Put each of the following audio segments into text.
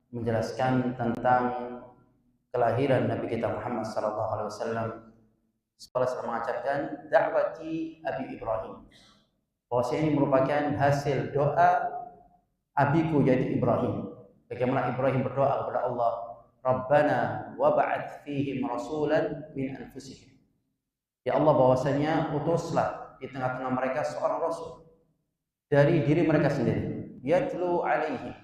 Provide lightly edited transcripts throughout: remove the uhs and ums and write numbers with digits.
menjelaskan tentang kelahiran Nabi kita Muhammad sallallahu alaihi wasallam. Setelah mengajarkan da'wati Abi Ibrahim, bahwa ini merupakan hasil doa abiku yaitu Ibrahim. Bagaimana Ibrahim berdoa kepada Allah, Rabbana wab'ats fihim rasulan min anfusihim. Ya Allah, bahwasanya utuslah di tengah-tengah mereka seorang rasul dari diri mereka sendiri, yatlu alaihim,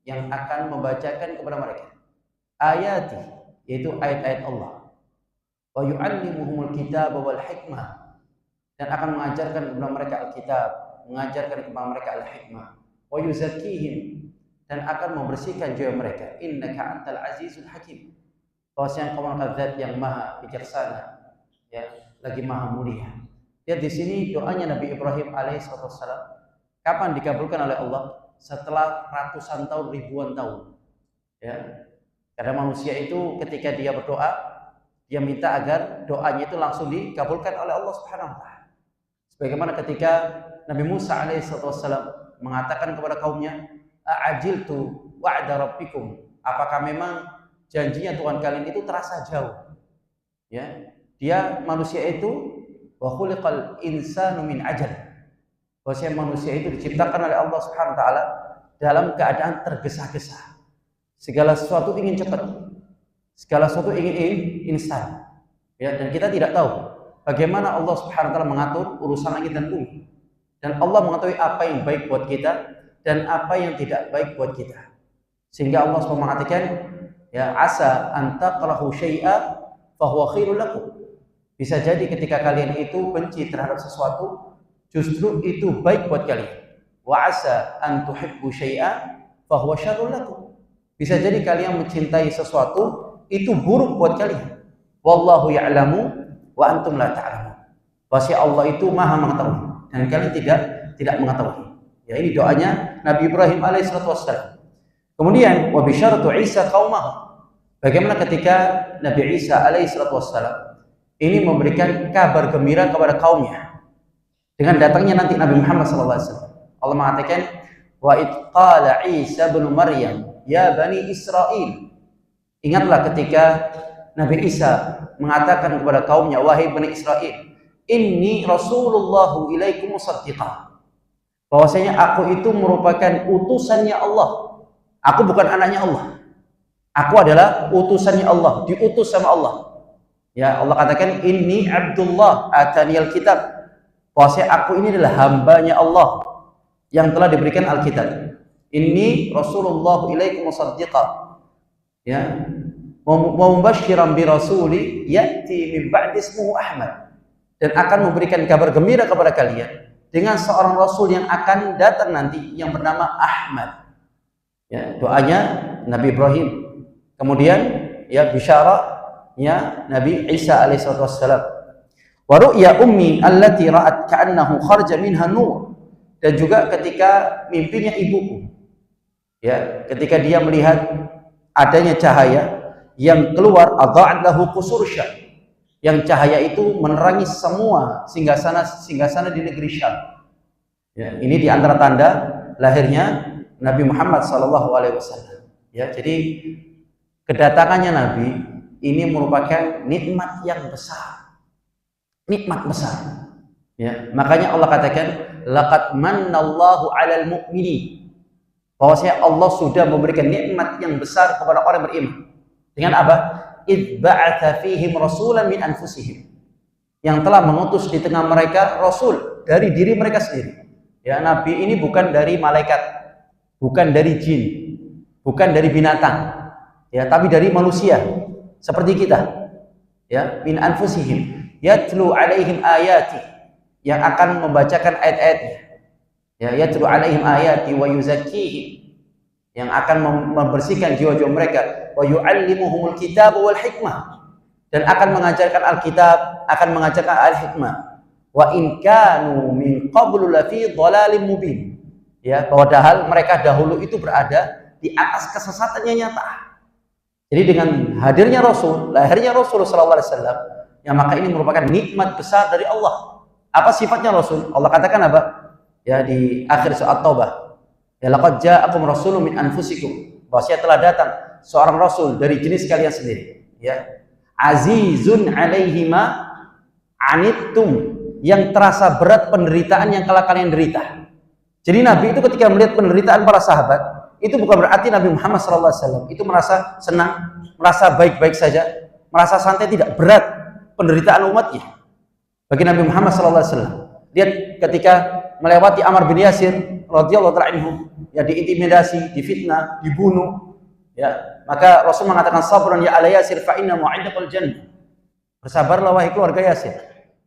yang akan membacakan kepada mereka ayati, yaitu ayat-ayat Allah, wa yu'allimuhumul kitab wal hikmah, dan akan mengajarkan kepada mereka Alkitab, mengajarkan kepada mereka Al-Hikmah, wa yuzakkihim, dan akan membersihkan jiwa mereka, innaka antal azizul hakim, bahwasanya engkau adalah zat yang maha bijaksana, ya, lagi maha mulia. Lihat di sini doanya Nabi Ibrahim alaihissalam, kapan dikabulkan oleh Allah? Setelah ratusan tahun, ribuan tahun, ya. Karena manusia itu ketika dia berdoa, dia minta agar doanya itu langsung dikabulkan oleh Allah Subhanahu wa taala. Sebagaimana ketika Nabi Musa alaihissalam mengatakan kepada kaumnya, a'ajiltu wa'da rabbikum, apakah memang janjinya Tuhan kalian itu terasa jauh? Ya, dia manusia itu wa khuliqal insanu min ajal, bahwasanya manusia itu diciptakan oleh Allah Subhanahu wa taala dalam keadaan tergesa-gesa. Segala sesuatu ingin cepat, segala sesuatu ingin instan. Ya, dan kita tidak tahu bagaimana Allah Subhanahu wa taala mengatur urusan langit dan bumi. Dan Allah mengetahui apa yang baik buat kita dan apa yang tidak baik buat kita. Sehingga Allah SWT mengatakan, ya, asa antaqrahu syai'a fa huwa khairul lakum. Bisa jadi ketika kalian itu benci terhadap sesuatu, justru itu baik buat kalian. Wa asa an tuhibbu syai'a fa huwa syarrul lakum. Bisa jadi kalian mencintai sesuatu, itu buruk buat kalian. Wallahu ya'lamu wa antum la ta'lamun. Bahwa Allah itu maha mengetahui dan kalian tidak mengetahui. Ya, ini doanya Nabi Ibrahim alaihissalam. Kemudian wa bisyaratu Isa qaumahu. Bagaimana ketika Nabi Isa alaihissalam ini memberikan kabar gembira kepada kaumnya dengan datangnya nanti Nabi Muhammad sallallahu alaihi wasallam. Allah mengatakan, wa id qala Isa bin Maryam ya bani Israil. Ingatlah ketika Nabi Isa mengatakan kepada kaumnya, wahai bani Israel, inni rasulullah ilaikum musaddiqan, bahwasanya aku itu merupakan utusannya Allah. Aku bukan anaknya Allah. Aku adalah utusannya Allah, diutus sama Allah. Ya, Allah katakan inni Abdullah ataniyal kitab, bahwasanya aku ini adalah hambanya Allah yang telah diberikan Alkitab. Inni rasulullah ilaikum musaddiqan, ya, wa mubasysyiran bi rasuli ya'ti min ba'di ismuhu Ahmad, dan akan memberikan kabar gembira kepada kalian dengan seorang rasul yang akan datang nanti yang bernama Ahmad. Ya, doanya Nabi Ibrahim. Kemudian ya bisyaratnya Nabi Isa alaihissalam. Wa ru'ya ummi allati ra'at ka'annahu kharaja minha nur, dan juga ketika mimpinya ibuku. Ya, ketika dia melihat adanya cahaya yang keluar, adha'at lahu qusur Syam, yang cahaya itu menerangi semua singgasana di negeri Syam. Ya, ini di antara tanda lahirnya Nabi Muhammad SAW. Ya, jadi kedatangannya Nabi ini merupakan nikmat yang besar, nikmat besar. Ya, makanya Allah katakan, laqad mannallahu 'alal mu'minin, bahwasanya Allah sudah memberikan nikmat yang besar kepada orang beriman. Dengan apa? Idz ba'atsa fihim rasulan min anfusihim, yang telah mengutus di tengah mereka rasul dari diri mereka sendiri. Ya, Nabi ini bukan dari malaikat, bukan dari jin, bukan dari binatang, ya, tapi dari manusia seperti kita. Ya, min anfusihim yatlu alaihim ayati, yang akan membacakan ayat-ayatnya. Ya, yatlu alaihim ayati wa yuzakkihim, yang akan membersihkan jiwa-jiwa mereka, wa yu'allimuhumul kitab wal hikmah, dan akan mengajarkan Alkitab, akan mengajarkan Al-Hikmah. Wa in kanu min qablu lafi dhalalim mubin, ya, padahal mereka dahulu itu berada di atas kesesatan yang nyata. Jadi dengan hadirnya Rasul, lahirnya Rasul sallallahu alaihi wasallam, ya, maka ini merupakan nikmat besar dari Allah. Apa sifatnya Rasul? Allah katakan apa? Ya, di akhir surat Taubah, ya, laqad ja'akum rasulun min anfusikum bahwasanya telah datang seorang rasul dari jenis kalian sendiri, ya. Azizun 'alaihi ma anittum, yang terasa berat penderitaan yang kalian derita. Jadi Nabi itu ketika melihat penderitaan para sahabat, itu bukan berarti Nabi Muhammad SAW itu merasa senang, merasa baik-baik saja, merasa santai, tidak. Berat penderitaan umatnya. Bagi Nabi Muhammad SAW, lihat ketika melewati Ammar bin Yasir radhiyallahu ta'ala anhu, ya, diintimidasi, difitnah, dibunuh, ya, maka Rasul mengatakan, sabrun ya ala Yasir fa inna mu'iddatul jannah. Bersabarlah wahai keluarga Yasir,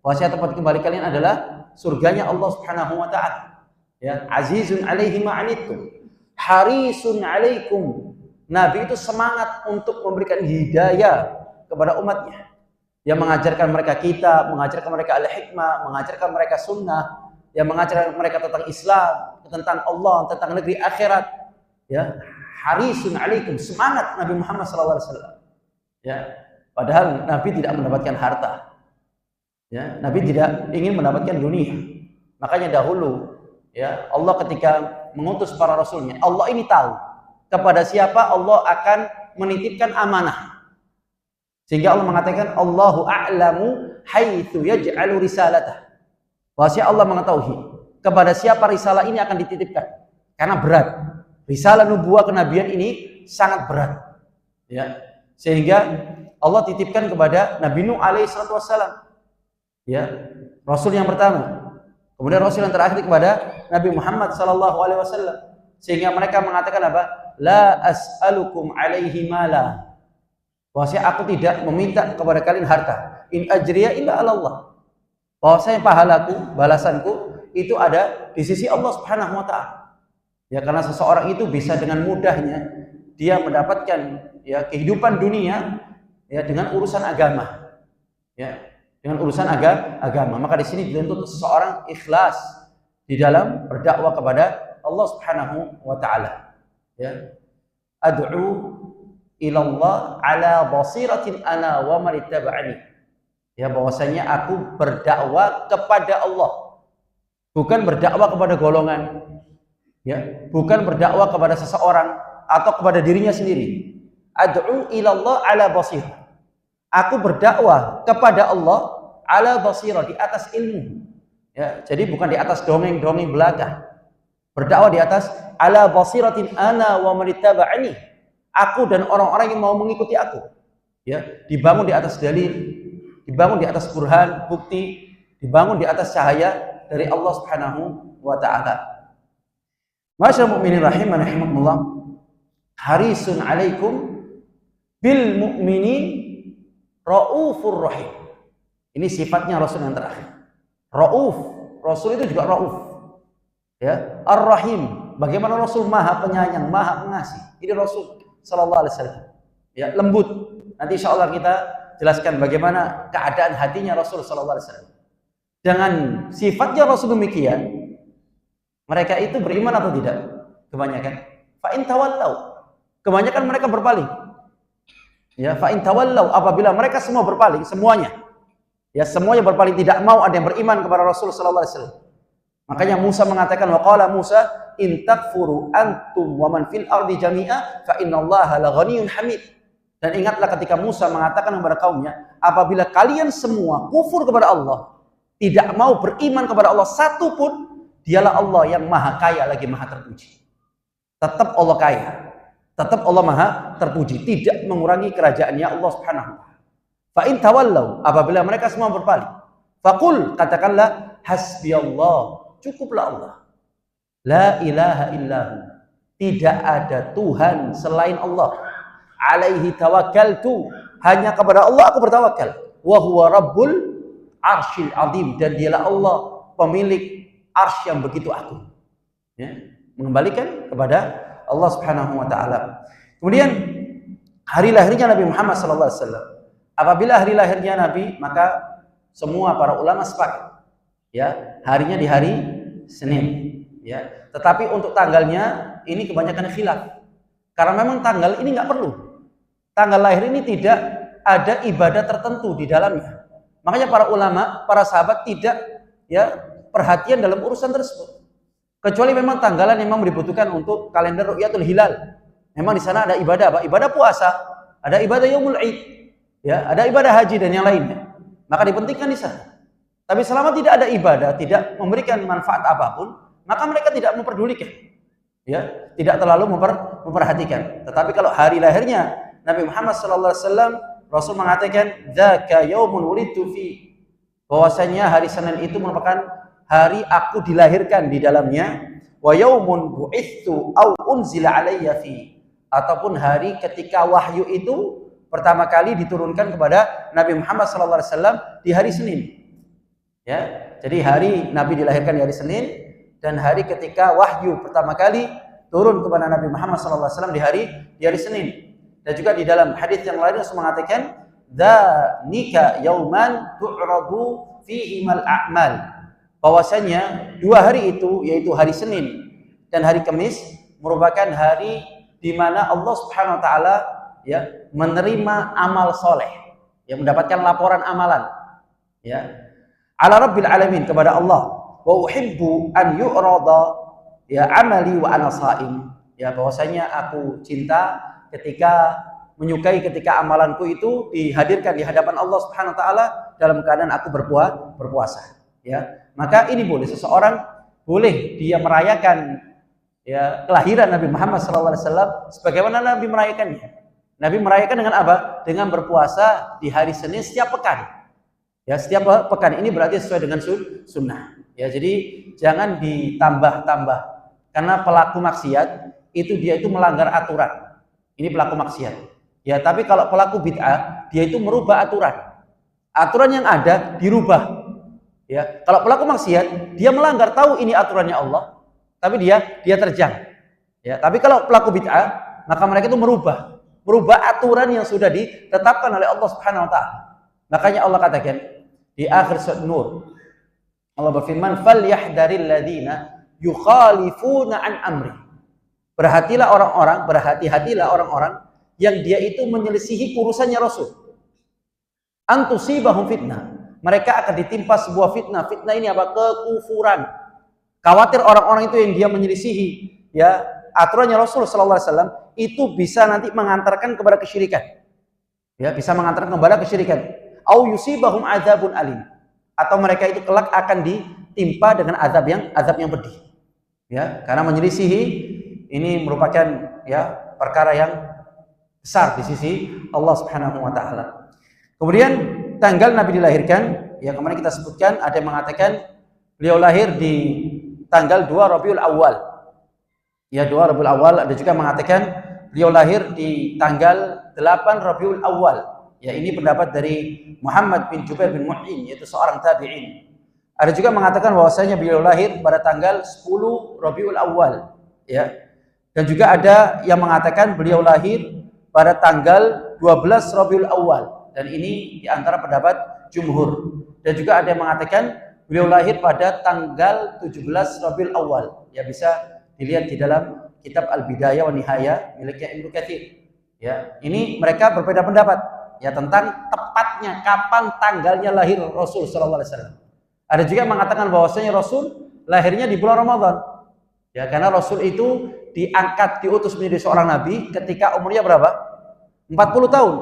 bahwasanya tempat kembali kalian adalah surganya Allah Subhanahu wa taala. Ya, azizun 'alaihi ma 'anittum, harisun 'alaikum. Nabi itu semangat untuk memberikan hidayah kepada umatnya. Yang mengajarkan mereka kitab, mengajarkan mereka al-hikmah, mengajarkan mereka sunnah, yang mengajarkan mereka tentang Islam, tentang Allah, tentang negeri akhirat. Ya, harisun 'alaikum, semangat Nabi Muhammad SAW. Ya, padahal Nabi tidak mendapatkan harta. Ya, Nabi tidak ingin mendapatkan dunia. Makanya dahulu, ya, Allah ketika mengutus para rasulnya, Allah ini tahu kepada siapa Allah akan menitipkan amanah. Sehingga Allah mengatakan, Allahu a'lamu haitsu yaj'alu risalatah. Bahwasanya Allah mengetahui kepada siapa risalah ini akan dititipkan. Karena berat. Risalah nubuwah kenabian ini sangat berat. Ya. Sehingga Allah titipkan kepada Nabi Nuh alaihi salatu wassalam. Ya, Rasul yang pertama. Kemudian Rasul yang terakhir kepada Nabi Muhammad sallallahu alaihi wasallam. Sehingga mereka mengatakan apa? La as'alukum alaihi mala. Bahwasanya aku tidak meminta kepada kalian harta. In ajriya illa 'ala Allah. Bahwasanya pahalaku, balasanku itu ada di sisi Allah Subhanahu wa taala. Ya, karena seseorang itu bisa dengan mudahnya dia mendapatkan, ya, kehidupan dunia, ya, dengan urusan agama. Ya, dengan urusan agama. Maka di sini dituntut seseorang ikhlas di dalam berdakwah kepada Allah Subhanahu wa taala. Ya. Ad'u ilallah ala basiratin ana wa man ittaba'ani. Ya, bahwasanya aku berdakwah kepada Allah, bukan berdakwah kepada golongan, ya, bukan berdakwah kepada seseorang atau kepada dirinya sendiri. Ad'u ilallah ala basirah. Aku berdakwah kepada Allah ala basirah, di atas ilmu. Ya, jadi bukan di atas dongeng-dongeng belaka. Berdakwah di atas ala basiratin ana wa man ittaba'ani. Aku dan orang-orang yang mau mengikuti aku, ya, dibangun di atas dalil, dibangun di atas burhan, bukti, dibangun di atas cahaya dari Allah Subhanahu wa taala. Masyaallah mukminin rahimani rahimakumullah. Harisun 'alaikum bil mu'minin raufur rahim. Ini sifatnya Rasul yang terakhir. Rauf, Rasul itu juga rauf. Ya, Ar-Rahim. Bagaimana Rasul maha penyayang, maha pengasih. Ini Rasul sallallahu alaihi wasallam. Ya, lembut. Nanti insyaallah kita jelaskan bagaimana keadaan hatinya Rasul sallallahu alaihi wasallam. Dengan sifatnya Rasul demikian, mereka itu beriman atau tidak? Kebanyakan. Fa in tawallau. Kebanyakan mereka berpaling. Ya, fa in tawallau, apabila mereka semua berpaling, semuanya. Ya, semuanya berpaling, tidak mau ada yang beriman kepada Rasul sallallahu alaihi wasallam. Makanya Musa mengatakan, wa qala Musa in takfuru antum wa man fil ardi jami'a fa innallaha laghaniyyun hamid. Dan ingatlah ketika Musa mengatakan kepada kaumnya, apabila kalian semua kufur kepada Allah, tidak mau beriman kepada Allah satu pun, dialah Allah yang maha kaya lagi maha terpuji. Tetap Allah kaya, tetap Allah maha terpuji, tidak mengurangi kerajaannya Allah Subhanahu wa taala. Fa in tawallau, apabila mereka semua berpaling, faqul, katakanlah, hasbiyallah, cukuplah Allah. La ilaha illahu, tidak ada Tuhan selain Allah. Alaihi tawakkaltu, hanya kepada Allah aku bertawakal. Wa huwa rabbul arsyil azim, dan dialah Allah pemilik arsy yang begitu agung. Ya, mengembalikan kepada Allah Subhanahu wa taala. Kemudian hari lahirnya Nabi Muhammad sallallahu alaihi wasallam. Apabila hari lahirnya Nabi, maka semua para ulama sepakat, ya, harinya di hari Senin. Ya, tetapi untuk tanggalnya ini kebanyakan khilaf. Karena memang tanggal ini nggak perlu. Tanggal lahir ini tidak ada ibadah tertentu di dalamnya. Makanya para ulama, para sahabat tidak, ya, perhatian dalam urusan tersebut. Kecuali memang tanggalan yang memang dibutuhkan untuk kalender Ru'yatul Hilal. Memang di sana ada ibadah apa? Ibadah puasa, ada ibadah Yaumul Id, ya, ada ibadah haji dan yang lainnya. Maka dipentingkan di sana. Tapi selama tidak ada ibadah, tidak memberikan manfaat apapun, maka mereka tidak memperdulikan. Ya, tidak terlalu memperhatikan. Tetapi kalau hari lahirnya Nabi Muhammad SAW, Rasul mengatakan, "Dzaka yaumun wulidtu fi." Bahwasanya hari Senin itu merupakan hari aku dilahirkan di dalamnya, wa yaumun bu'itsu au unzila alayya fi. Ataupun hari ketika wahyu itu pertama kali diturunkan kepada Nabi Muhammad SAW di hari Senin. Ya, jadi hari Nabi dilahirkan di hari Senin dan hari ketika wahyu pertama kali turun kepada Nabi Muhammad SAW di hari Senin. Dan juga di dalam hadis yang lain Rasul mengatakan, "Dzalika yauman tu'radu fihi mal a'mal." Bahwasanya dua hari itu, yaitu hari Senin dan hari Kamis, merupakan hari di mana Allah Subhanahu wa taala ya menerima amal soleh, yang mendapatkan laporan amalan, ya, ala rabbil alamin, kepada Allah. Wa uhibbu an yu'rada ya amali wa ana shaim, ya, bahwasanya aku cinta menyukai ketika amalanku itu dihadirkan di hadapan Allah Subhanahu wa taala dalam keadaan aku berpuasa, ya. Maka ini boleh, seseorang boleh dia merayakan ya kelahiran Nabi Muhammad SAW sebagaimana Nabi merayakannya. Nabi merayakan dengan apa? Dengan berpuasa di hari Senin setiap pekan. Ya, setiap pekan ini berarti sesuai dengan sunnah. Ya, jadi jangan ditambah-tambah, karena pelaku maksiat itu dia itu melanggar aturan. Ini pelaku maksiat. Ya, tapi kalau pelaku bid'ah, dia itu merubah aturan. Aturan yang ada dirubah. Ya, kalau pelaku maksiat, dia melanggar, tahu ini aturannya Allah, tapi dia terjang. Ya, tapi kalau pelaku bid'ah, maka mereka itu merubah aturan yang sudah ditetapkan oleh Allah Subhanahu wa taala. Makanya Allah katakan di akhir surat Nur, Allah berfirman, "Falyahdaril ladzina yukhalifuna an amri." Berhati-hatilah orang-orang yang dia itu menyelisihi urusannya Rasul. Antusibahum fitnah. Mereka akan ditimpa sebuah fitnah. Fitnah ini apa? Kekufuran. Khawatir orang-orang itu yang dia menyelisihi ya aturannya Rasul sallallahu alaihi wasallam itu bisa nanti mengantarkan kepada kesyirikan. Ya, bisa mengantarkan kepada kesyirikan. Au yusibahum adzabun alim. Atau mereka itu kelak akan ditimpa dengan azab yang pedih. Ya, karena menyelisihi ini merupakan ya perkara yang besar di sisi Allah Subhanahu wa taala. Kemudian tanggal Nabi dilahirkan, yang kemarin kita sebutkan, ada yang mengatakan beliau lahir di tanggal 2 Rabiul Awal. Ya, 2 Rabiul Awal. Ada juga mengatakan beliau lahir di tanggal 8 Rabiul Awal. Ya, ini pendapat dari Muhammad bin Jubair bin Mut'im, yaitu seorang tabi'in. Ada juga mengatakan bahwasanya beliau lahir pada tanggal 10 Rabiul Awal. Ya. Dan juga ada yang mengatakan beliau lahir pada tanggal 12 Rabiul Awal. Dan ini diantara pendapat jumhur. Dan juga ada yang mengatakan beliau lahir pada tanggal 17 Rabiul Awal. Ya, bisa dilihat di dalam kitab Al-Bidayah wa Nihayah miliknya Ibnu Katsir. Ya, ini mereka berbeda pendapat ya tentang tepatnya kapan tanggalnya lahir Rasul sallallahu alaihi wasallam. Ada juga yang mengatakan bahwasanya Rasul lahirnya di bulan Ramadan. Ya, karena Rasul itu diutus menjadi seorang nabi ketika umurnya berapa? 40 tahun.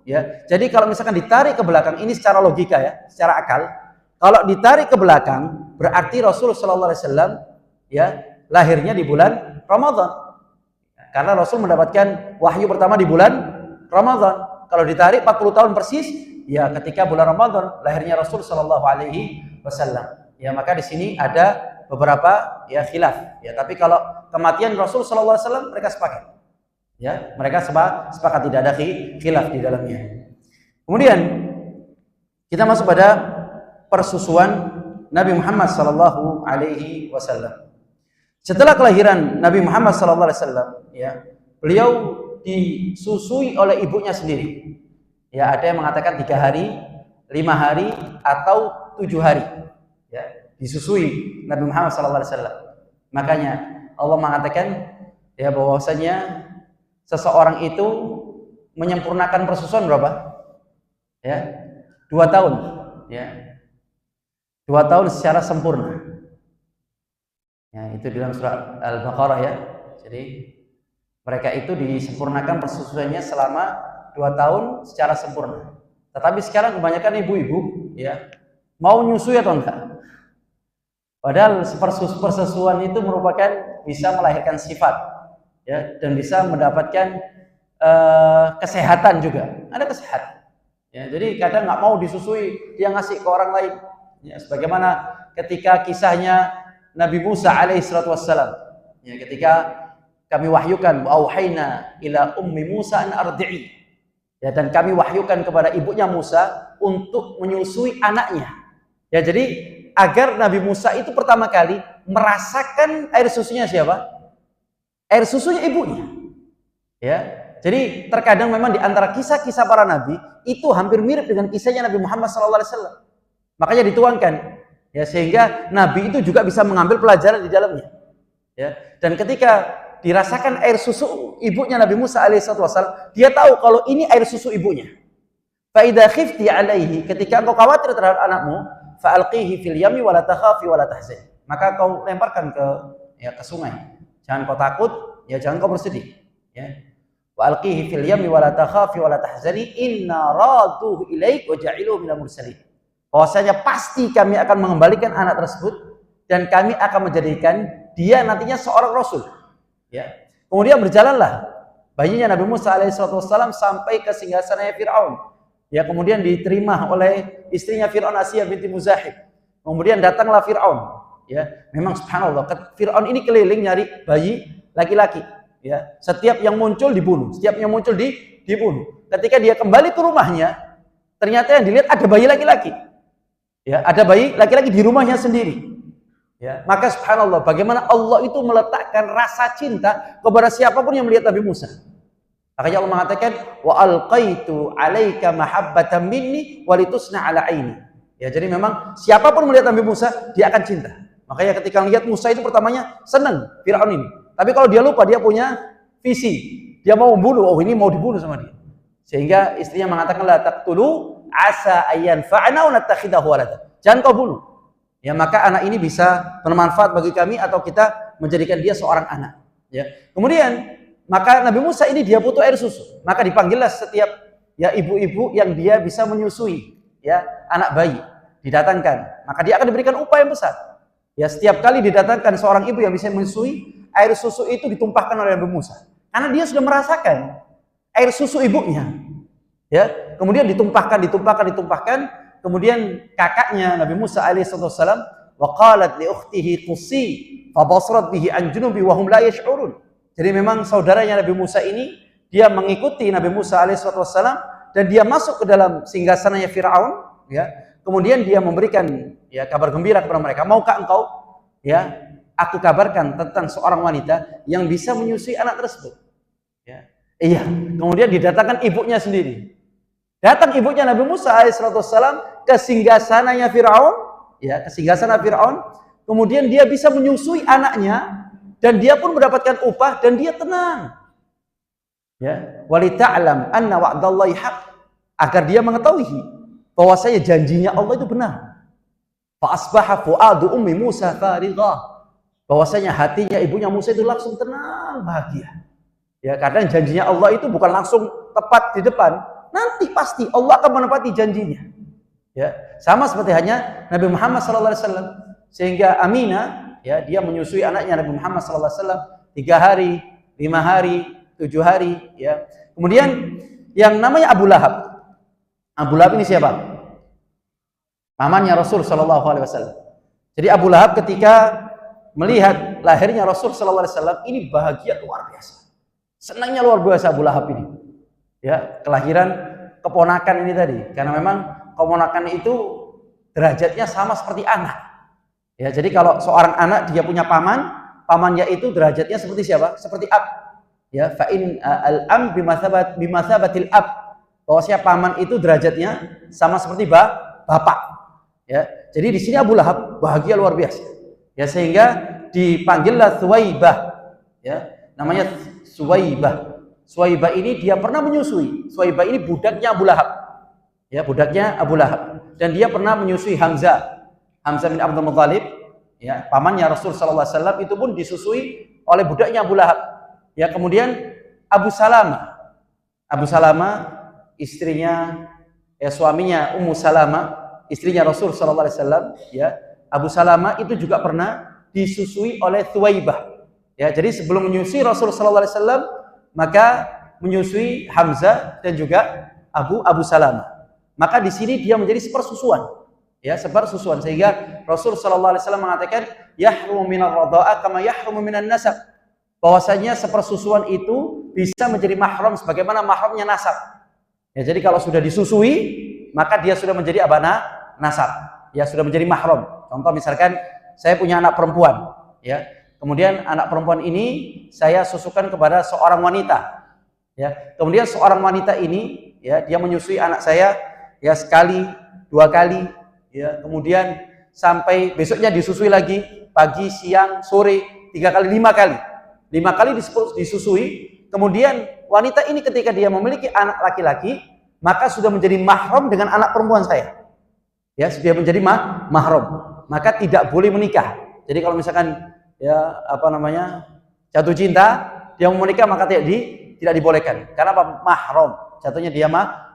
Ya, jadi kalau misalkan ditarik ke belakang, ini secara logika ya, secara akal, kalau ditarik ke belakang berarti Rasul sallallahu alaihi wasallam ya lahirnya di bulan Ramadan. Karena Rasul mendapatkan wahyu pertama di bulan Ramadan. Kalau ditarik 40 tahun persis, ya ketika bulan Ramadan lahirnya Rasul sallallahu alaihi wasallam. Ya, maka di sini ada beberapa ya khilaf. Ya, tapi kalau kematian Rasul sallallahu alaihi wasallam mereka sepakat. Ya, mereka sepakat tidak ada khilaf di dalamnya. Kemudian kita masuk pada persusuan Nabi Muhammad sallallahu alaihi wasallam. Setelah kelahiran Nabi Muhammad sallallahu alaihi wasallam, ya, beliau disusui oleh ibunya sendiri. Ya, ada yang mengatakan 3 hari, 5 hari, atau 7 hari. Ya, disusui Nabi Muhammad sallallahu alaihi wasallam. Makanya Allah mengatakan ya bahwasanya seseorang itu menyempurnakan persusuan berapa? Ya, 2 tahun. Ya, 2 tahun secara sempurna. Ya, itu di dalam surat Al-Baqarah ya. Jadi Mereka itu disempurnakan persusuannya selama 2 tahun secara sempurna. Tetapi sekarang kebanyakan ibu-ibu ya mau nyusui atau enggak. Padahal persusuan itu merupakan bisa melahirkan sifat ya, dan bisa mendapatkan kesehatan juga. Ada kesehatan. Ya, jadi kadang nggak mau disusui, dia ngasih ke orang lain. Ya, sebagaimana ketika kisahnya Nabi Musa alaihissalatu wassalam. Ya, ketika kami wahyukan auhayna ila ummi Musa an ardi'i. Ya, dan kami wahyukan kepada ibunya Musa untuk menyusui anaknya. Ya, jadi agar Nabi Musa itu pertama kali merasakan air susunya siapa? Air susunya ibunya. Ya, jadi terkadang memang di antara kisah-kisah para nabi itu hampir mirip dengan kisahnya Nabi Muhammad SAW. Makanya dituangkan, ya, sehingga nabi itu juga bisa mengambil pelajaran di dalamnya. Ya, dan ketika dirasakan air susu ibunya Nabi Musa alaihissalam, dia tahu kalau ini air susu ibunya. Fa idza khifti alaihi, ketika engkau khawatir terhadap anakmu, fa alqihi fil yami wa la takhafi wa la tahzani. Maka kau lemparkan ke sungai. Jangan kau takut, ya jangan kau bersedih, ya. Wa alqihi fil yami wa la takhafi wa la tahzani inna raduhu ilaik wa ja'iluhu minal mursalin. Bahwasanya pasti kami akan mengembalikan anak tersebut dan kami akan menjadikan dia nantinya seorang rasul. Ya. Kemudian berjalanlah bayinya Nabi Musa alaihissalam sampai ke singgasananya Fir'aun. Ya, kemudian diterima oleh istrinya Fir'aun, Asiyah binti Muzahib. Kemudian datanglah Fir'aun. Ya, memang subhanallah, Fir'aun ini keliling nyari bayi laki-laki. Ya, setiap yang muncul dibunuh, setiap yang muncul dibunuh. Ketika dia kembali ke rumahnya, ternyata yang dilihat ada bayi laki-laki. Ya, ada bayi laki-laki di rumahnya sendiri. Ya, maka subhanallah bagaimana Allah itu meletakkan rasa cinta kepada siapapun yang melihat Nabi Musa. Makanya Allah mengatakan wa alqaitu 'alaika mahabbatan minni walitusna 'ala 'aini. Ya, jadi memang siapapun melihat Nabi Musa dia akan cinta. Makanya ketika melihat Musa itu pertamanya senang Firaun ini. Tapi kalau dia lupa dia punya visi, dia mau membunuh, oh ini mau dibunuh sama dia. Sehingga istrinya mengatakan la taqtulu asa ayyan fa'ana wa nattakhidahu walada. Jangan kau bunuh. Ya, maka anak ini bisa bermanfaat bagi kami atau kita menjadikan dia seorang anak. Ya. Kemudian maka Nabi Musa ini dia butuh air susu. Maka dipanggillah setiap ya ibu-ibu yang dia bisa menyusui ya anak bayi didatangkan. Maka dia akan diberikan upah yang besar. Ya, setiap kali didatangkan seorang ibu yang bisa menyusui, air susu itu ditumpahkan oleh Nabi Musa. Karena dia sudah merasakan air susu ibunya. Ya, kemudian ditumpahkan. Kemudian kakaknya Nabi Musa alaihissalam wa qalat li ukhtihi qusi fa basrat bihi an junubi wa hum la yash'urun. Jadi memang saudaranya Nabi Musa ini dia mengikuti Nabi Musa alaihissalam dan dia masuk ke dalam singgasananya Firaun, ya. Kemudian dia memberikan ya kabar gembira kepada mereka, maukah engkau ya aku kabarkan tentang seorang wanita yang bisa menyusui anak tersebut. Ya. Iya, kemudian didatangkan ibunya sendiri. Datang ibunya Nabi Musa alaihissalam ke singgasananya Fir'aun, ya, ke singgasana Fir'aun. Kemudian dia bisa menyusui anaknya dan dia pun mendapatkan upah dan dia tenang. Ya, walita'lam anna wa'dallahi haq, agar dia mengetahui bahwasanya janjinya Allah itu benar. Fa asbaha fuadu ummi Musa farigha, bahwasanya hatinya ibunya Musa itu langsung tenang, bahagia. Ya, karena janjinya Allah itu bukan langsung tepat di depan. Nanti pasti Allah akan menepati janjinya. Ya, sama seperti hanya Nabi Muhammad SAW. Sehingga Aminah, ya, dia menyusui anaknya Nabi Muhammad SAW 3 hari, 5 hari, 7 hari. Ya. Kemudian yang namanya Abu Lahab. Abu Lahab ini siapa? Pamannya Rasul SAW. Jadi Abu Lahab ketika melihat lahirnya Rasul SAW ini bahagia luar biasa. Senangnya luar biasa Abu Lahab ini. Ya, kelahiran keponakan ini tadi, karena memang keponakan itu derajatnya sama seperti anak. Ya, jadi kalau seorang anak dia punya pamannya itu derajatnya seperti siapa? Seperti ab. Ya, fa in al-am bimathabatil ab. Bahwasanya paman itu derajatnya sama seperti bapak. Ya, jadi di sini Abu Lahab bahagia luar biasa. Ya, sehingga dipanggillah Suwaibah. Ya, namanya Suwaibah. Suwaibah ini dia pernah menyusui. Suwaibah ini budaknya Abu Lahab. Ya, budaknya Abu Lahab. Dan dia pernah menyusui Hamzah bin Abdul Muthalib. Ya, pamannya Rasul SAW itu pun disusui oleh budaknya Abu Lahab. Ya, kemudian Abu Salama. Abu Salama istrinya, ya suaminya Ummu Salama, istrinya Rasul sallallahu alaihi wasallam, ya. Abu Salama itu juga pernah disusui oleh Thuwaibah. Ya, jadi sebelum menyusui Rasul sallallahu alaihi wasallam, maka menyusui Hamzah dan juga Abu Salama. Maka di sini dia menjadi sepersusuan. Ya, sepersusuan, sehingga Rasul sallallahu alaihi wasallam mengatakan yahrumu minar radha'a kama yahrumu minan nasab. Bahwasanya sepersusuan itu bisa menjadi mahram sebagaimana mahramnya nasab. Ya, jadi kalau sudah disusui, maka dia sudah menjadi apa? Nasab. Ya, sudah menjadi mahram. Contoh misalkan saya punya anak perempuan, ya. Kemudian anak perempuan ini saya susukan kepada seorang wanita. Ya. Kemudian seorang wanita ini, ya, dia menyusui anak saya, ya, sekali, 2 kali, ya. Kemudian sampai besoknya disusui lagi, pagi, siang, sore, 3 kali, 5 kali. 5 kali disusui. Kemudian wanita ini ketika dia memiliki anak laki-laki, maka sudah menjadi mahram dengan anak perempuan saya. Ya, sudah menjadi mahram. Maka tidak boleh menikah. Jadi kalau misalkan, ya, jatuh cinta, dia mau menikah, maka tidak dibolehkan. Karena apa? Mahram. Jatuhnya dia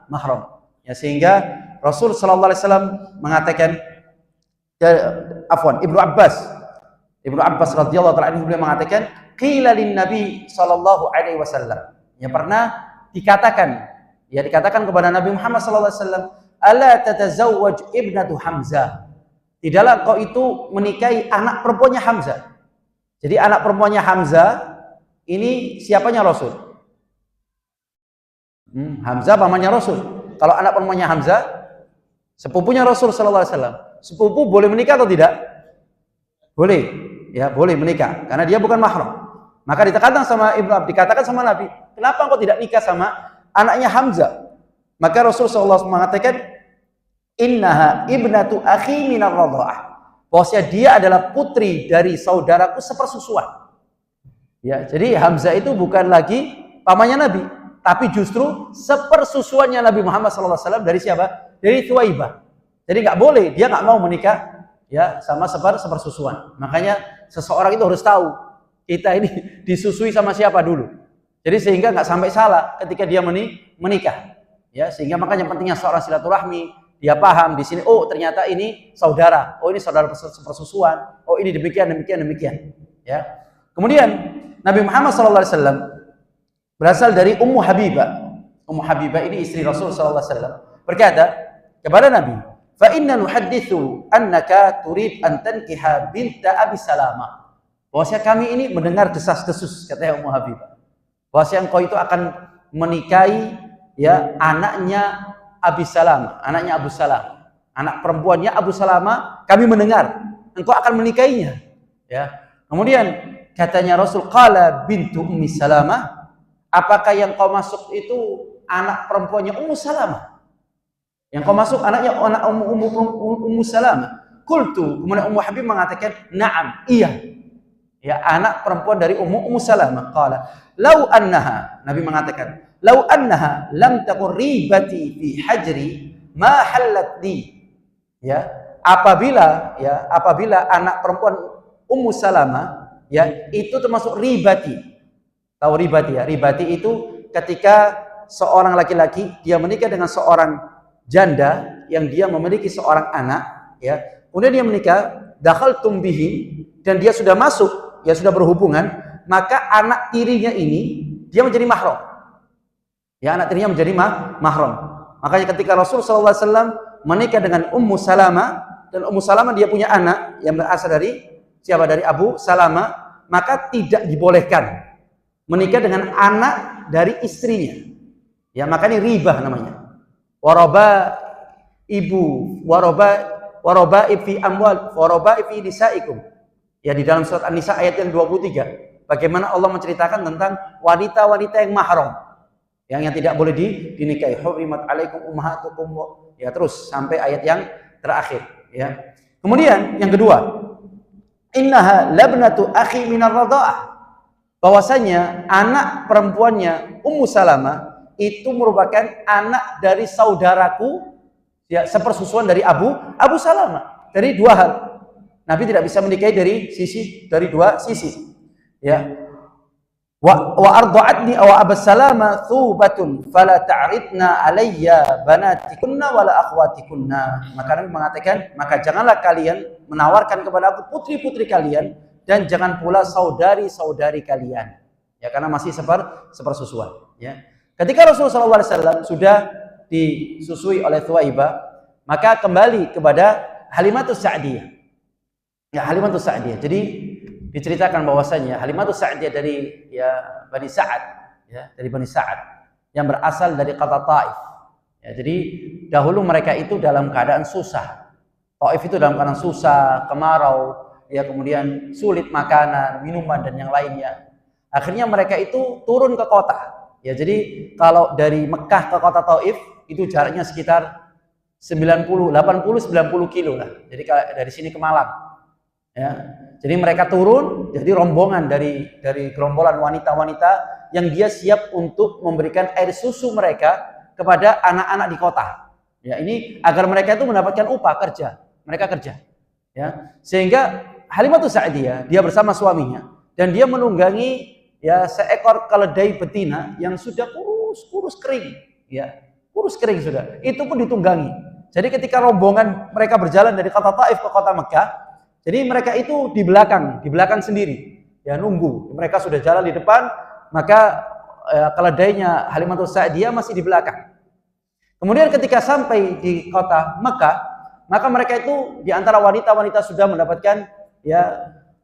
mahram. Ya, sehingga Rasul sallallahu alaihi wasallam mengatakan, Ibnu Abbas radhiyallahu ta'ala anhu, beliau mengatakan, qila lin Nabi sallallahu alaihi wasallam. Ya, pernah dikatakan kepada Nabi Muhammad sallallahu alaihi wasallam, ala tatazawwaj ibnatu Hamzah. Tidaklah kau itu menikahi anak perempuannya Hamzah. Jadi anak perempuannya Hamzah ini siapanya Rasul? Hamzah pamannya Rasul. Kalau anak perempuannya Hamzah, sepupunya Rasul sallallahu alaihi wasallam. Sepupu boleh menikah atau tidak? Boleh. Ya, boleh menikah karena dia bukan mahram. Maka dikatakan sama Nabi, kenapa engkau tidak nikah sama anaknya Hamzah? Maka Rasul sallallahu alaihi wasallam mengatakan, innaha ibnatu akhi minar radha'ah. Bahwasanya dia adalah putri dari saudaraku sepersusuan. Ya, jadi Hamzah itu bukan lagi pamannya Nabi, tapi justru sepersusuannya Nabi Muhammad sallallahu alaihi wasallam dari siapa? Dari Thuwaibah. Jadi nggak boleh, dia nggak mau menikah, ya, sama sepersusuan. Makanya seseorang itu harus tahu kita ini disusui sama siapa dulu. Jadi sehingga nggak sampai salah ketika dia menikah. Ya, sehingga makanya pentingnya seorang silaturahmi, dia paham di sini, oh ternyata ini saudara, oh ini saudara sepersusuan, oh ini demikian. Ya. Kemudian Nabi Muhammad SAW berasal dari Ummu Habibah. Ummu Habibah ini istri Rasul SAW berkata kepada Nabi, fa inna nuhadditsu annaka turid an tankiha binta Abi Salamah. Bahwasanya kami ini mendengar desas-desus, katanya Ummu Habibah, bahwasanya engkau itu akan menikahi, ya, anaknya Abi Salamah, anaknya Abu Salamah, anak perempuannya Abu Salamah, kami mendengar engkau akan menikahinya. Ya. Kemudian katanya Rasul, qala bintu Ummi Salamah, apakah yang kau masuk itu anak perempuannya Ummu Salamah? Yang kau masuk anak Ummu Salamah. Qultu, kemudian Ummu Habib mengatakan, na'am, iya. Ya, anak perempuan dari Ummu Salamah. Qala, lau annaha, Nabi mengatakan, lau annaha lam taqur ribati fi hajri ma halat li. Ya, apabila anak perempuan Ummu Salamah, ya, itu termasuk ribati. Tahu ribati, ya? Ribati itu ketika seorang laki-laki dia menikah dengan seorang janda yang dia memiliki seorang anak, ya. Kemudian dia menikah, dakhaltum bihi, dan dia sudah masuk, ya, sudah berhubungan, maka anak tirinya ini dia menjadi mahram. Ya, anak tirinya menjadi mahram. Makanya ketika Rasul SAW menikah dengan Ummu Salamah, dan Ummu Salamah dia punya anak yang berasal dari siapa? Dari Abu Salamah, maka tidak dibolehkan menikah dengan anak dari istrinya. Ya, makanya ribah namanya. Waraba fi amwal, waraba fi nisaikum. Ya, di dalam surat An-Nisa ayat yang 23, bagaimana Allah menceritakan tentang wanita-wanita yang mahram, yang tidak boleh dinikahi. Hurrimat alaikum ummahatukum, ya, terus sampai ayat yang terakhir, ya. Kemudian yang kedua, innaha labnatu akhi minar radha'ah. Bahwasanya anak perempuannya Ummu Salamah itu merupakan anak dari saudaraku, ya, sepersusuan dari Abu Salamah. Dari dua hal. Nabi tidak bisa menikahi dari dua sisi, ya. wa arda'atni aw abassalama thubatun fala ta'ridna alayya banatikunna wala akhwatikunna. Maka Nabi mengatakan, maka janganlah kalian menawarkan kepada aku putri-putri kalian dan jangan pula saudari-saudari kalian. Ya, karena masih sepersusuan, ya. Ketika Rasulullah SAW sudah disusui oleh Thuwaibah, maka kembali kepada Halimatus Sa'diyah. Ya, Halimatus Sa'diyah. Jadi diceritakan bahwasanya Halimatus Sa'diyah dari Bani Sa'ad, ya, dari Bani Sa'ad yang berasal dari kota Taif. Ya, jadi dahulu mereka itu dalam keadaan susah. Taif itu dalam keadaan susah, kemarau, ya, kemudian sulit makanan, minuman dan yang lainnya. Akhirnya mereka itu turun ke kota. Ya, jadi kalau dari Mekah ke kota Taif itu jaraknya sekitar 80-90 kilo lah. Jadi dari sini ke Malang. Ya. Jadi mereka turun, jadi rombongan dari gerombolan wanita-wanita yang dia siap untuk memberikan air susu mereka kepada anak-anak di kota. Ya, ini agar mereka itu mendapatkan upah kerja. Mereka kerja. Ya. Sehingga Halimatus Sa'diyah dia bersama suaminya dan dia menunggangi seekor keledai betina yang sudah kurus kering, ya. Kurus kering sudah. Itu pun ditunggangi. Jadi ketika rombongan mereka berjalan dari kota Taif ke kota Mekah, jadi mereka itu di belakang sendiri, ya, nunggu. Mereka sudah jalan di depan, maka keledainya Halimatus Sa'diyah masih di belakang. Kemudian ketika sampai di kota Mekah, maka mereka itu di antara wanita-wanita sudah mendapatkan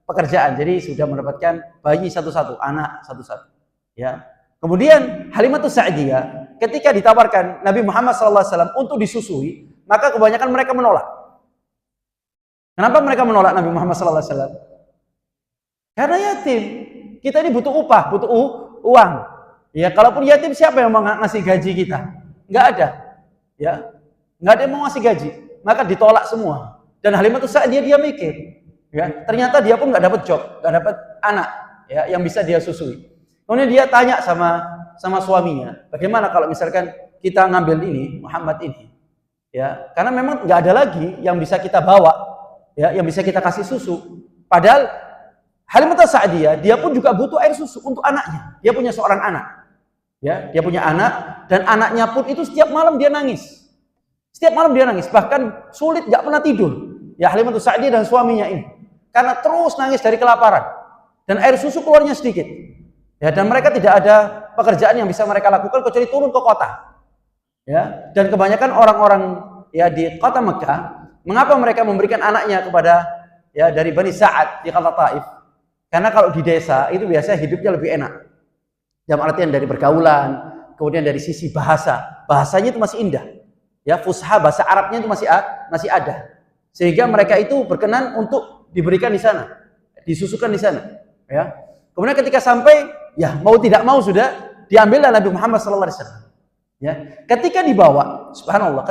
pekerjaan. Jadi sudah mendapatkan bayi satu-satu, anak satu-satu. Ya. Kemudian Halimatus Sa'diyah ketika ditawarkan Nabi Muhammad SAW untuk disusui, maka kebanyakan mereka menolak. Kenapa mereka menolak Nabi Muhammad SAW? Karena yatim. Kita ini butuh upah, butuh uang. Ya, kalaupun yatim siapa yang mau ngasih gaji kita? Nggak ada. Ya, nggak ada yang mau ngasih gaji. Maka ditolak semua. Dan Halimatus Sa'diyah dia mikir, ya, ternyata dia pun nggak dapat job, nggak dapat anak, ya, yang bisa dia susui. Kemudian dia tanya sama suaminya, bagaimana kalau misalkan kita ngambil ini, Muhammad ini, ya, karena memang nggak ada lagi yang bisa kita bawa, ya, yang bisa kita kasih susu. Padahal Halimatus Sa'diyah dia pun juga butuh air susu untuk anaknya. Dia punya seorang anak, ya, dia punya anak dan anaknya pun itu setiap malam dia nangis, setiap malam dia nangis, bahkan sulit nggak pernah tidur. Ya, Halimatus Sa'diyah dan suaminya ini, karena terus nangis dari kelaparan dan air susu keluarnya sedikit. Ya, dan mereka tidak ada pekerjaan yang bisa mereka lakukan kecuali turun ke kota. Ya, dan kebanyakan orang-orang ya di kota Mekah, mengapa mereka memberikan anaknya kepada dari Bani Sa'ad di kota Taif? Karena kalau di desa itu biasanya hidupnya lebih enak. Dalam artian dari pergaulan, kemudian dari sisi bahasanya itu masih indah. Ya, fusha bahasa Arabnya itu masih ada. Sehingga mereka itu berkenan untuk diberikan di sana, disusukan di sana. Ya. Kemudian ketika sampai, ya mau tidak mau sudah diambillah Nabi Muhammad SAW. Ya. Ketika dibawa, subhanallah,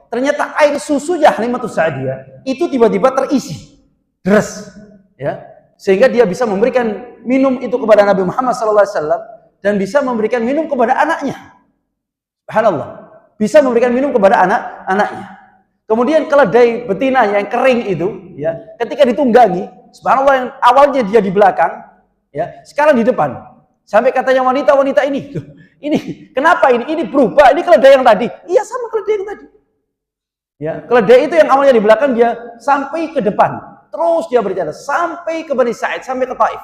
ternyata air susunya Halimatus Sa'diyah itu tiba-tiba terisi, deras. Ya. Sehingga dia bisa memberikan minum itu kepada Nabi Muhammad SAW dan bisa memberikan minum kepada anaknya. Subhanallah, bisa memberikan minum kepada anaknya. Kemudian keledai betina yang kering itu, ya, ketika ditunggangi, subhanallah, yang awalnya dia di belakang, ya, sekarang di depan. Sampai katanya wanita-wanita ini kenapa ini? Ini berubah, ini keledai yang tadi. Iya, sama keledai yang tadi. Ya, keledai itu yang awalnya di belakang dia sampai ke depan. Terus dia berjalan sampai ke Bani Sa'id, sampai ke Taif.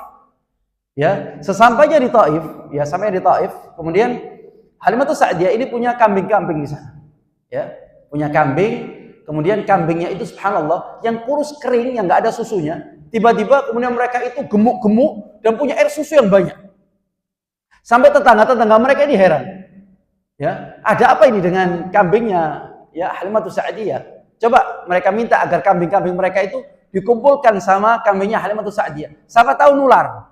Ya, sesampainya di Taif, ya, sampai di Taif, kemudian Halimatus Sa'diyah ini punya kambing-kambing di sana. Ya, punya kambing. Kemudian kambingnya itu subhanallah yang kurus kering, yang nggak ada susunya. Tiba-tiba kemudian mereka itu gemuk-gemuk dan punya air susu yang banyak. Sampai tetangga-tetangga mereka ini heran. Ya, ada apa ini dengan kambingnya ya Halimatus Sa'diyah? Coba mereka minta agar kambing-kambing mereka itu dikumpulkan sama kambingnya Halimatus Sa'diyah. Siapa tahu nular.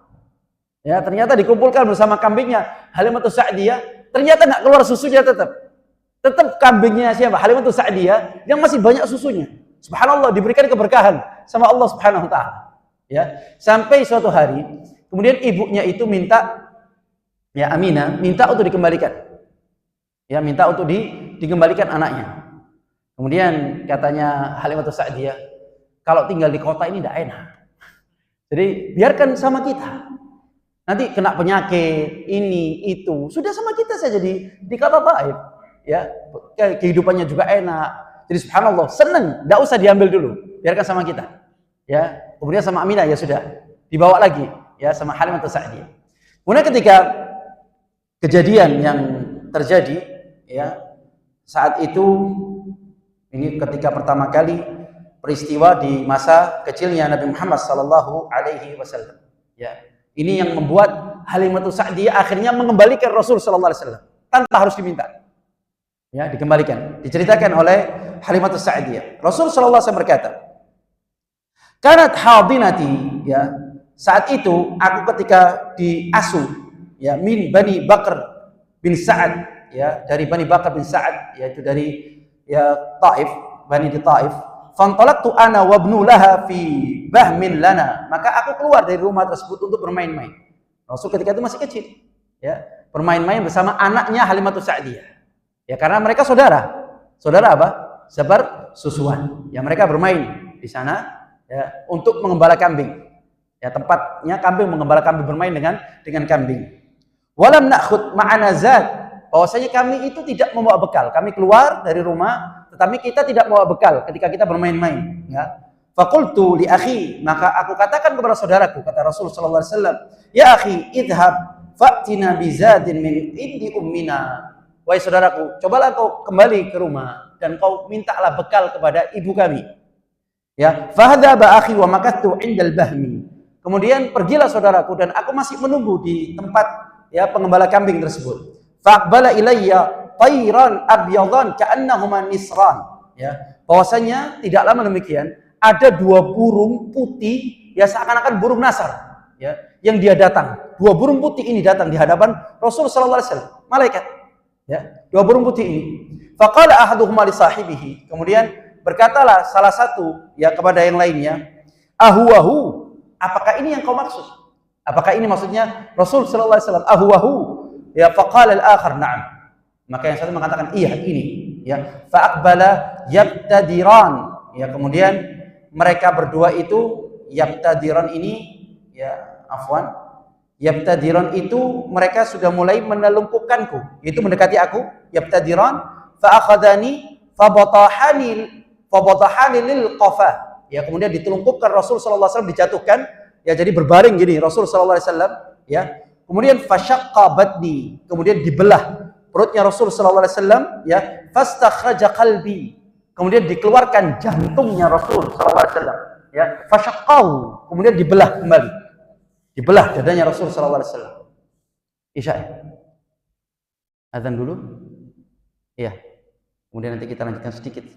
Ya, ternyata dikumpulkan bersama kambingnya Halimatus Sa'diyah, ternyata nggak keluar susunya tetap kambingnya siapa? Halimatus Sa'diyah yang masih banyak susunya. Subhanallah, diberikan keberkahan sama Allah Subhanahu wa taala. Ya, sampai suatu hari kemudian ibunya itu minta, ya, Aminah minta untuk dikembalikan. Ya, minta untuk dikembalikan anaknya. Kemudian katanya Halimatus Sa'diyah, kalau tinggal di kota ini tidak enak. Jadi biarkan sama kita. Nanti kena penyakit, ini, itu. Sudah sama kita saja di kata Taif. Ya, kehidupannya juga enak. Jadi subhanallah, senang, enggak usah diambil dulu. Biarkan sama kita. Ya, kemudian sama Aminah ya sudah. Dibawa lagi ya sama Halimah Sa'diyah. Kemudian ketika kejadian yang terjadi ya, saat itu ini ketika pertama kali peristiwa di masa kecilnya Nabi Muhammad sallallahu alaihi wasallam. Ya. Ini yang membuat Halimah Sa'diyah akhirnya mengembalikan Rasul sallallahu alaihi wasallam tanpa harus diminta. Ya, dikembalikan. Diceritakan oleh Halimah Sa'diyah. Rasul sallallahu alaihi wasallam berkata, "Kanat hadinati," ya, saat itu aku ketika diasuh ya min Bani Bakar bin Sa'ad, ya, dari Bani Bakar bin Sa'ad, yaitu dari ya Taif, Bani di Taif. Fantalaqtu ana wa ibnu laha fi bahmin lana. Maka aku keluar dari rumah tersebut untuk bermain-main. Rasul ketika itu masih kecil, ya, bermain-main bersama anaknya Halimah Sa'diyah. Ya, karena mereka saudara. Saudara apa? Seper susuan. Ya, mereka bermain di sana ya untuk mengembala kambing. Ya, tempatnya kambing, mengembala kambing, bermain dengan kambing. Walam nakhud ma'ana zat. Bahwasanya kami itu tidak membawa bekal. Kami keluar dari rumah, tetapi kita tidak membawa bekal ketika kita bermain-main. Ya. Faqultu li akhi, maka aku katakan kepada saudaraku, kata Rasul sallallahu alaihi wasallam, ya akhi, idhab fa'tina bizadin min indi ummina. Wahai saudaraku, cobalah kau kembali ke rumah dan kau mintalah bekal kepada ibu kami. Ya, fahadaba akhi wa makattu indal bahmi. Kemudian pergilah saudaraku dan aku masih menunggu di tempat ya pengembala kambing tersebut. Faqbala ilayya tayran abyadan ka'annahuma nisran. Ya, bahwasanya tidak lama demikian ada dua burung putih ya seakan-akan burung nasar ya yang dia datang. Dua burung putih ini datang di hadapan Rasul sallallahu alaihi wasallam, malaikat. Ya, dua burung putih ini. Faqala ahaduhuma li sahibihi. Kemudian berkatalah salah satu ya kepada yang lainnya, "Ahuwahu, apakah ini yang kau maksud?" Apakah ini maksudnya Rasul sallallahu alaihi wasallam? Ahuwahu. Ya, faqala al-akhar na'am. Maka yang satu mengatakan iya ini, ya. Fa aqbala yabtadiran. Ya, kemudian mereka berdua itu yabtadiran ini ya, afwan. Yabtadiran itu mereka sudah mulai menelungkupkanku, itu mendekati aku. Yabtadiran fa akhadani fa batahani lil qafa. Ya, kemudian ditelungkupkan Rasul sallallahu alaihi wasallam, dijatuhkan ya, jadi berbaring gini Rasul sallallahu alaihi wasallam ya. Kemudian fasyaqqa badni, kemudian dibelah perutnya Rasul sallallahu alaihi wasallam ya, fastakhraja qalbi, kemudian dikeluarkan jantungnya Rasul sallallahu alaihi wasallam ya, fasyaqqahu, kemudian dibelah kembali. Dibelah dadanya Rasul sallallahu alaihi wasallam. Isya. Azan dulu? Iya. Kemudian nanti kita lanjutkan sedikit.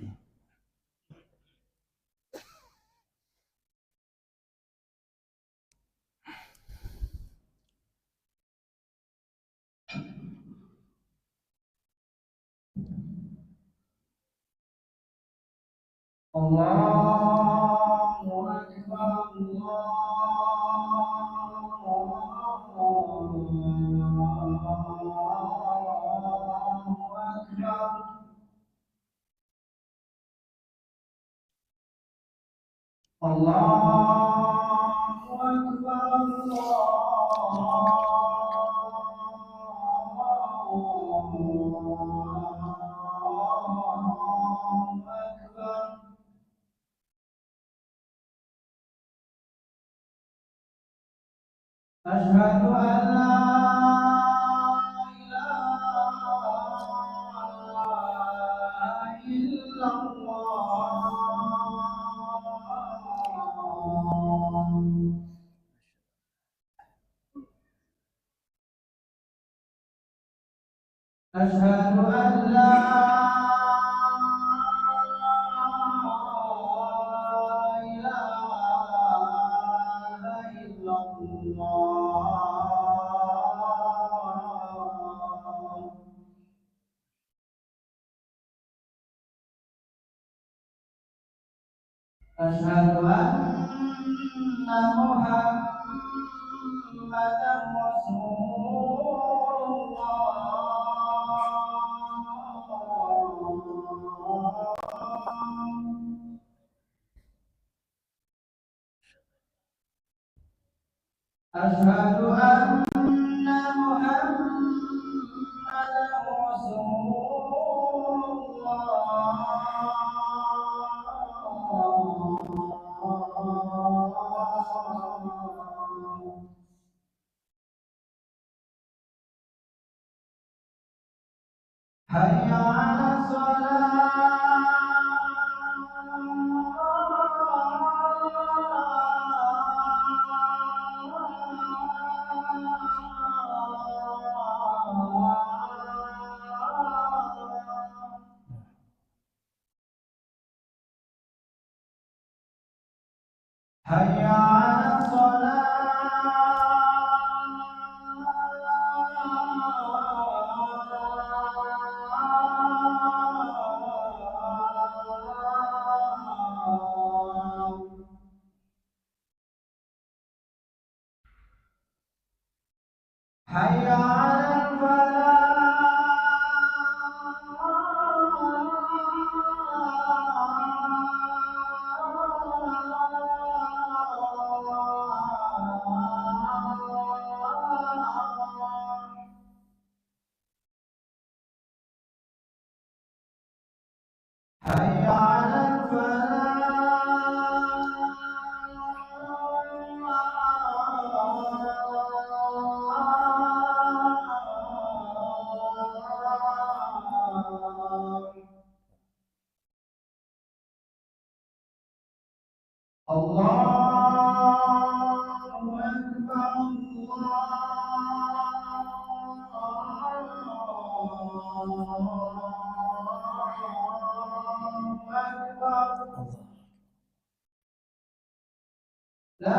Allahu Akbar, Allahu Akbar, Asyhadu an la ilaha illallah. Asyhadu an la Asyhadu anna Muhammadan Rasulullah. Asyhadu an Hayya 'alas shalah. Hayya 'alas shalah. Hayya 'alal falah. Hayya 'alal falah. Allahu Akbar, Allahu Akbar. La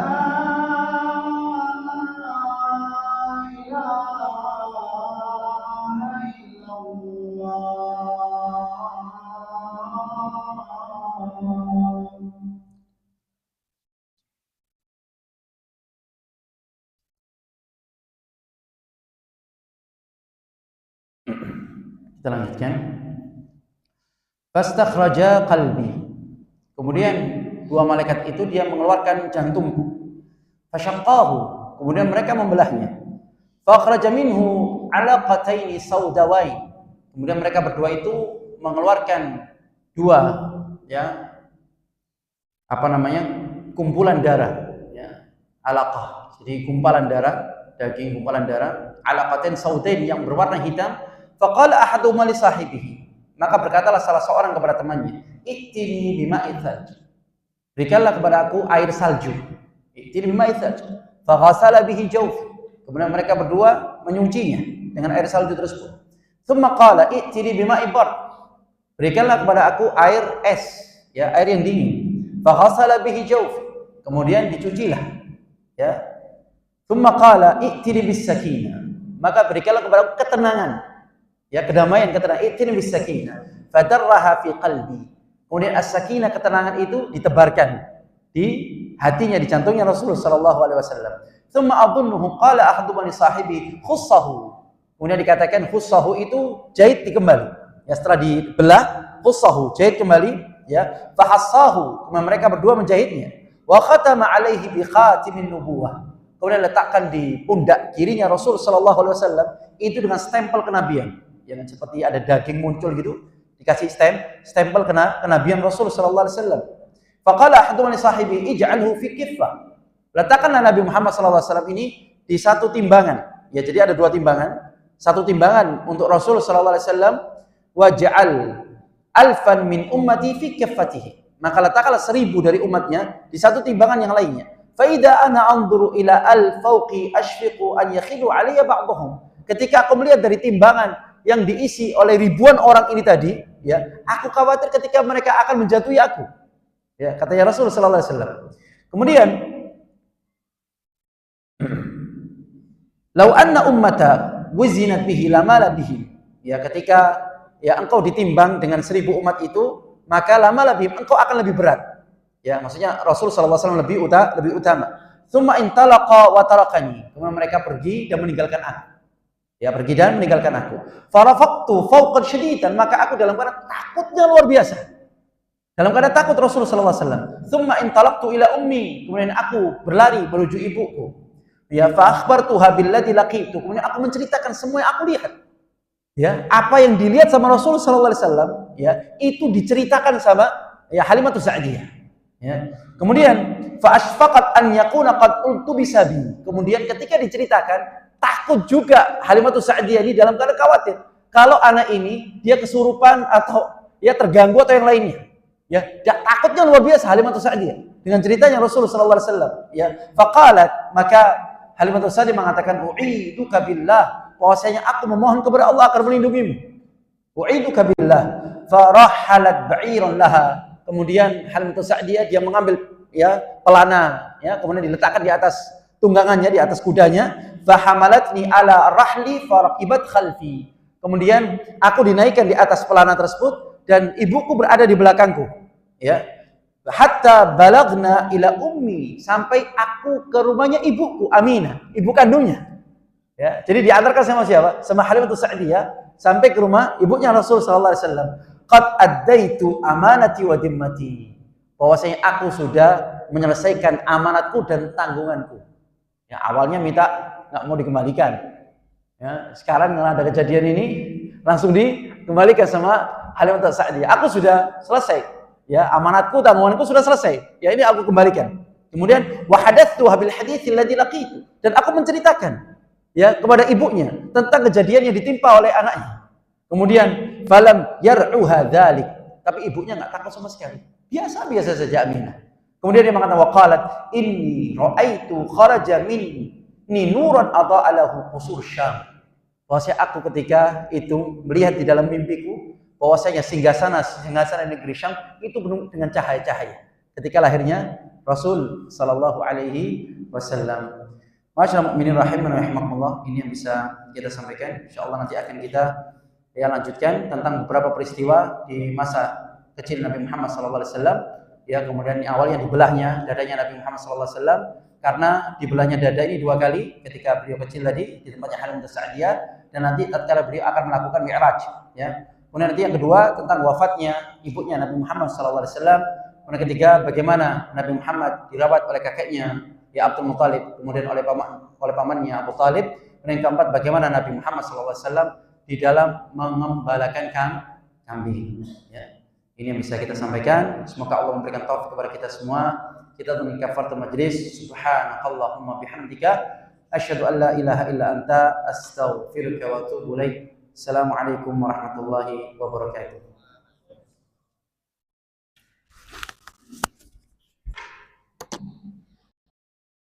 ilaha illallah. Kita lanjutkan. Fastakhraja qalbi. Kemudian dua malaikat itu dia mengeluarkan jantungku. Fashaqqahu. Kemudian mereka membelahnya. Fakhraja minhu 'alaqataini saudawain. Kemudian mereka berdua itu mengeluarkan dua kumpulan darah, alaqah. Jadi gumpalan darah, daging gumpalan darah, alaqatain saudain yang berwarna hitam. Faqala ahaduhuma li sahibihi. Maka berkatalah salah seorang kepada temannya, "Ittini bima'i thalj." Berikanlah kepada aku air salju. Ittini bima'i thalj. Faghasala bihi jawfi. Kemudian mereka berdua menyucinya dengan air salju tersebut. Tsumma qala ittini bima'i bard. Berikanlah kepada aku air es, air yang dingin. Faghasala bihi jawfi. Kemudian dicucilah, Tsumma qala ittini bis sakinah. Maka berikanlah kepada aku ketenangan. Kedamaian, ketenangan. Ittini bis sakinah. Fadarraha fi qalbi. Kemudian as-sakinah, ketenangan itu ditebarkan di hatinya, di jantungnya Rasulullah sallallahu alaihi wasallam. Tsumma adunnuhu qala ahaduhuma li sahibi khussahu. Kemudian dikatakan khussahu itu jahit kembali. Setelah dibelah, khussahu jahit kembali, fahassahu. Kemudian mereka berdua menjahitnya. Wa khatama alaihi bi khatimin nubuwah. Kemudian letakkan di pundak kirinya Rasul sallallahu alaihi wasallam itu dengan stempel kenabian. Yang seperti ada daging muncul gitu, dikasih stempel kenabian Rasul sallallahu alaihi wasallam. Faqala ahaduhuma li sahibi ij'alhu fi kiffah. Letakkanlah Nabi Muhammad sallallahu alaihi wasallam ini di satu timbangan. Jadi ada dua timbangan. Satu timbangan untuk Rasul sallallahu alaihi wasallam, wa ja'al alfan min ummati fi kiffatihi. Maka letakkanlah 1000 dari umatnya di satu timbangan yang lainnya. Fa idza ana anzuru ila al-fawqi ashfiqu an yakhilu alayya ba'dhum. Ketika aku melihat dari timbangan yang diisi oleh ribuan orang ini tadi, aku khawatir ketika mereka akan menjatuhi aku. Katanya Rasul sallallahu alaihi wasallam. Kemudian, "Lau anna ummata wuzinat bihi lamala bihi." Ketika engkau ditimbang dengan 1000 umat itu, maka lamala bihi, engkau akan lebih berat. Maksudnya Rasul sallallahu alaihi wasallam lebih utama. Tsumma intalaqa wa tarakani. Kemudian mereka pergi dan meninggalkan aku. Pergi dan meninggalkan aku. Farafaqtu fawqan syadidan, maka aku dalam keadaan takutnya luar biasa. Dalam keadaan takut Rasul sallallahu alaihi wasallam. Tsumma intalaqtu ila ummi, kemudian aku berlari menuju ibuku. Fa akhbartuha billadzi laqitu, kemudian aku menceritakan semua yang aku lihat. Apa yang dilihat sama Rasul sallallahu alaihi wasallam, itu diceritakan sama Halimatus Sa'diyah. Kemudian fa asfaqat an yakuna qad ultu bisabi. Kemudian ketika diceritakan, takut juga Halimatus Sa'diyah ini dalam keadaan khawatir. kalau anak ini dia kesurupan atau ya terganggu atau yang lainnya. Ya, takutnya luar biasa Halimah Sa'diyah dengan ceritanya Rasulullah sallallahu alaihi wasallam. Ya, faqalat, maka Halimah Sa'diyah mengatakan, "U'iduka billah," bahwasanya aku memohon kepada Allah agar melindungimu. U'iduka billah. Farahalat ba'iran laha. Kemudian Halimah Sa'diyah dia mengambil ya pelana, ya, kemudian diletakkan di atas tunggangannya, di atas kudanya. Fahamalatni ala rahli faraqibat khalfi. Kemudian aku dinaikkan di atas pelana tersebut dan ibuku berada di belakangku, ya. Hatta balagna ila ummi, sampai aku ke rumahnya ibuku Aminah, ibu kandungnya. Ya, jadi diantarkan sama siapa? Sama Halimah Sa'diyah sampai ke rumah ibunya Rasul sallallahu alaihi wasallam. Qad addaitu amanati wa dimmati. Bahwasanya aku sudah menyelesaikan amanatku dan tanggunganku. Ya, awalnya minta enggak mau dikembalikan. Ya, sekarang karena ada kejadian ini langsung dikembalikan sama Halimah Sa'diyah. Aku sudah selesai. Ya, amanatku, tanggunganku sudah selesai. Ya, ini aku kembalikan. Kemudian wa hadatsu bil hadits alladzi laqitu, dan aku menceritakan ya kepada ibunya tentang kejadian yang ditimpa oleh anaknya. Kemudian falam yar'uha dzalik, tapi ibunya enggak takut sama sekali. Biasa-biasa saja Aminah. Kemudian dia mengatakan waqalat inni ra'aitu kharaja minni nuran adha'a lahu qusur Syam. Bahwasanya aku ketika itu melihat di dalam mimpiku bahwasanya singgahsana negeri Syam itu penuh dengan cahaya-cahaya. Ketika lahirnya Rasul sallallahu alaihi wasallam. Masyaallah mukminin rahiman rahimakumullah, ini yang bisa kita sampaikan. Insyaallah nanti akan kita lanjutkan tentang beberapa peristiwa di masa kecil Nabi Muhammad sallallahu alaihi wasallam. Ya, kemudian awalnya dibelahnya dadanya Nabi Muhammad sallallahu alaihi wasallam, karena dibelahnya dada ini 2 kali ketika beliau kecil tadi di tempatnya Halimah Sa'diyah, dan nanti tatkala beliau akan melakukan mi'raj, ya. Kemudian nanti yang kedua tentang wafatnya ibunya Nabi Muhammad SAW. Kemudian ketiga bagaimana Nabi Muhammad dirawat oleh kakeknya ya Abdul Muthalib, kemudian oleh pamannya Abu Talib. Kemudian yang keempat bagaimana Nabi Muhammad SAW di dalam mengembalakan kambing. Ya. Ini yang bisa kita sampaikan. Semoga Allah memberikan taufik kepada kita semua. Kita tutup kafaratul majlis. Subhanakallahumma bihamdika asyhadu an la ilaha illa anta astaghfiruka wa atubu ilaik. Assalamualaikum warahmatullahi wabarakatuh.